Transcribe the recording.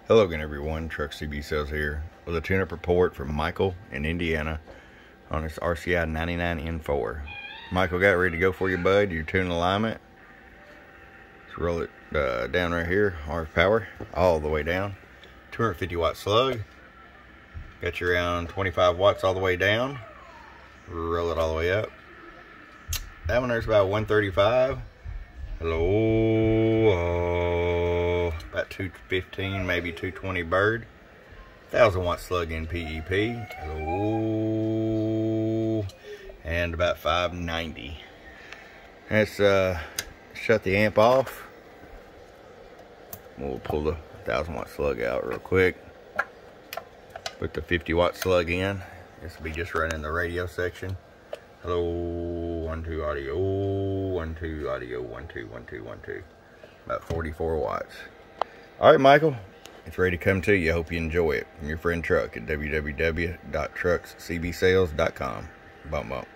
Hello again, everyone. Truck CB Sales here with a tune-up report from Michael in Indiana on this RCI 99N4. Michael, got ready to go for you, bud. Your tune alignment. Let's roll it down right here. RF power all the way down. 250 watt slug. Got you around 25 watts all the way down. Roll it all the way up. That one there's about 135. Hello. About 215, maybe 220 bird. 1000 watt slug in PEP. Hello. And about 590. Let's shut the amp off. We'll pull the 1000 watt slug out real quick. Put the 50 watt slug in. This will be just running the radio section. Hello, 1 2 audio, 1 2 audio, 1 2 1 2 1 2. About 44 watts. All right, Michael, it's ready to come to you. I hope you enjoy it. From your friend Truck at www.truckscbsales.com. Bump bump.